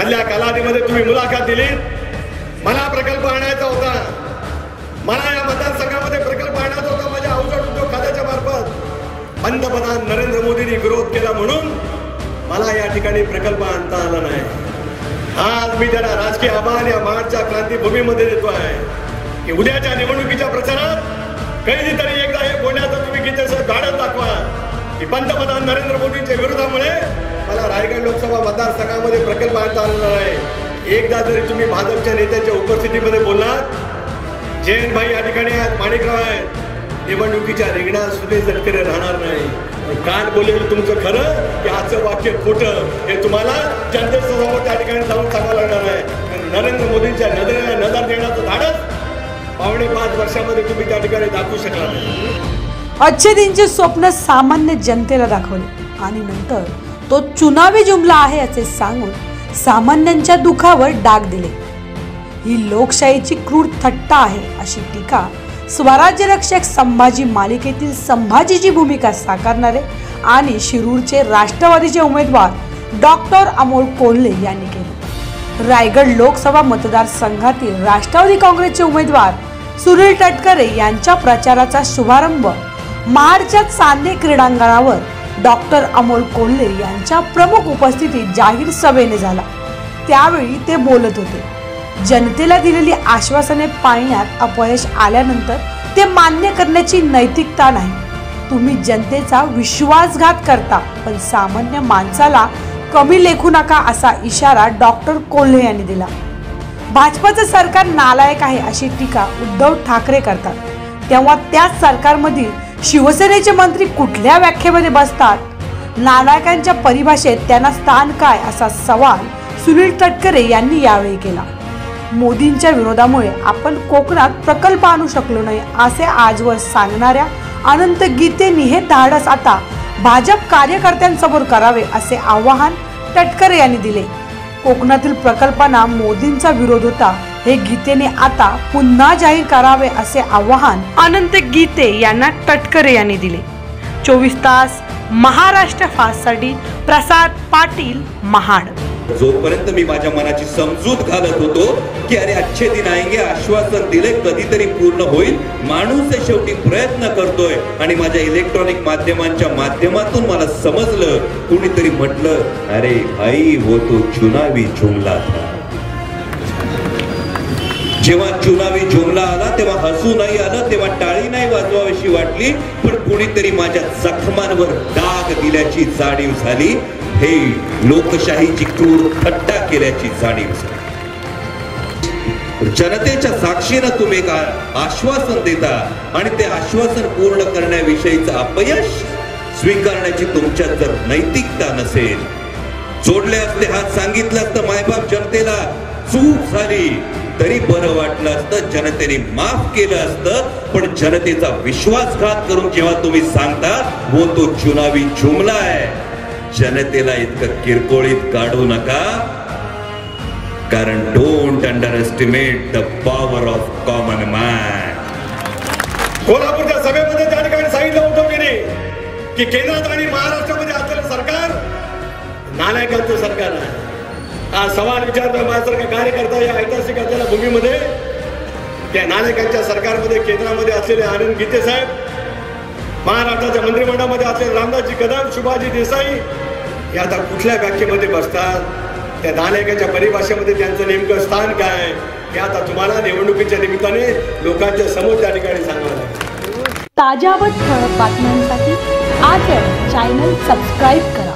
मधल्या कालावधीमध्ये तुम्ही मुलाखत दिली, मला प्रकल्प आणायचा होता, मला या मतदारसंघामध्ये प्रकल्प आणायचा होता माझ्या अवजड उद्योग खात्याच्या मार्फत. पंतप्रधान नरेंद्र मोदींनी विरोध केला म्हणून मला या ठिकाणी प्रकल्प आणता आला नाही. आज मी त्याला राजकीय आव्हान या महाडच्या क्रांतीभूमीमध्ये देतो आहे की उद्याच्या निवडणुकीच्या प्रचारात कधीतरी एकदा हे बोलण्याचं तुम्ही गीतेचं धाडस दाखवा की पंतप्रधान नरेंद्र मोदींच्या विरोधामुळे मला रायगड लोकसभा मतदारसंघामध्ये प्रकल्प आणता आलेला नाही. एकदा जरी तुम्ही भाजपच्या नेत्यांच्या उपस्थितीमध्ये बोललात, जयंत भाई या ठिकाणी आज माणिकराव आहेत, निवडणुकीच्या रिंगणात सुद्धा तटकरे राहणार नाही. कान बोललेलं तुमचं खरं की आजचं वाक्य खोटं हे तुम्हाला जनतेसमोर त्या ठिकाणी जाऊन सांगावं लागणार आहे. नरेंद्र मोदींच्या नजरेला नजर देण्याचं धाडस 4.5 वर्षामध्ये तुम्ही त्या ठिकाणी दाखवू शकला नाही. अच्छेदींचे स्वप्न सामान्य जनतेला दाखवले आणि नंतर तो चुनावी जुमला आहे असे सांगून सामान्यांच्या दुखावर डाग दिले. ही लोकशाहीची क्रूर थट्टा आहे अशी टीका स्वराज्य रक्षक संभाजी मालिकेतील संभाजीची भूमिका साकारणारे आणि शिरूरचे राष्ट्रवादीचे उमेदवार डॉक्टर अमोल कोल्हे यांनी केली. रायगड लोकसभा मतदारसंघातील राष्ट्रवादी काँग्रेसचे उमेदवार सुनील तटकरे यांच्या प्रचाराचा शुभारंभ महाडच्या चांदे क्रीडांगणावर डॉक्टर अमोल कोल्हे यांच्या प्रमुख उपस्थितीत जाहीर सभेने झाला. त्यावेळी ते बोलत होते. जनतेला दिलेली आश्वासने पाळण्यात अपयश आल्यानंतर ते मान्य करण्याची नैतिकता नाही. तुम्ही जनतेचा विश्वासघात करता, पण सामान्य माणसाला कमी लेखू नका असा इशारा डॉक्टर कोल्हे यांनी दिला. भाजपचं सरकार नालायक आहे अशी टीका उद्धव ठाकरे करतात, तेव्हा त्याच सरकारमधील शिवसेनेचे मंत्री कुठल्या व्याख्येमध्ये बसतात? नालायकांच्या परिभाषेत त्यांना स्थान काय असा सवाल सुनील तटकरे यांनी यावेळी केला. मोदींच्या विरोधामुळे आपण कोकणात प्रकल्प आणू शकलो नाही असे आजवर सांगणाऱ्या अनंत गीतेंनी हे धाडस आता भाजप कार्यकर्त्यांसमोर करावे असे आवाहन तटकरे यांनी दिले. कोकणातील प्रकल्पांना मोदींचा विरोध होता हे गीतेने आता पुन्हा जाहीर करावे असे आवाहन अनंत गीते यांना तटकरे यांनी दिले. 24 तास महाराष्ट्र फास्टसाठी प्रसाद पाटील, महाड. जोपर्यंत मी माझ्या मनाची समजूत घालत होतो की अरे अच्छे दिन आएंगे, आश्वासन दिले कधीतरी पूर्ण होईल, माणूस शेवटी प्रयत्न करतोय. आणि माझ्या इलेक्ट्रॉनिक माध्यमांच्या माध्यमातून मला समजलं, कुणीतरी म्हटलं अरे भाई वो तो चुनावी जुमला था. जेव्हा चुनावी जुमला आला तेव्हा हसू नाही आलं, तेव्हा टाळी नाही वाजवावीशी वाटली, पण कुणीतरी माझ्या जखमांवर डाग दिल्याची जाणीव झाली. हे लोकशाहीची क्रूर थट्टा केल्याची जाणीव झाली. जनतेच्या साक्षीनं तुम्ही एक आश्वासन देता आणि ते आश्वासन पूर्ण करण्याविषयीचं अपयश स्वीकारण्याची तुमच्यात जर नैतिकता नसेल, जोडले असते हात, सांगितलं असतं मायबाप जनतेला चूक झाली तरी बरं वाटलं असतं, जनतेने माफ केलं असतं. पण जनतेचा विश्वासघात करून जेव्हा तुम्ही सांगता वो तो चुनावी जुमला आहे, जनतेला इतकं किरकोळीत काढू नका, कारण don't under estimate the power of common man. कोल्हापूरच्या सभेमध्ये त्या ठिकाणी सांगितलं उद्धवजींनी की केंद्रात आणि महाराष्ट्रामध्ये असलेलं सरकार नालायकांचं सरकार आहे. हा सवाल विचारतो माझ्यासारखा कार्यकर्ता या ऐतिहासिक असलेल्या भूमीमध्ये त्या नालायकांच्या सरकारमध्ये केंद्रामध्ये असलेले आनंद गीते साहेब, महाराष्ट्राच्या मंत्रिमंडळामध्ये असलेले रामदासजी कदम, सुभाषजी देसाई हे आता कुठल्या व्याख्येमध्ये बसतात? त्या नालायकांच्या परिभाषेमध्ये त्यांचं नेमकं स्थान काय हे आता तुम्हाला निवडणुकीच्या निमित्ताने लोकांच्या समोर त्या ठिकाणी सांगावं लागेल. ताज्या व ठळक बातम्यांसाठी आज चॅनल सबस्क्राईब करा.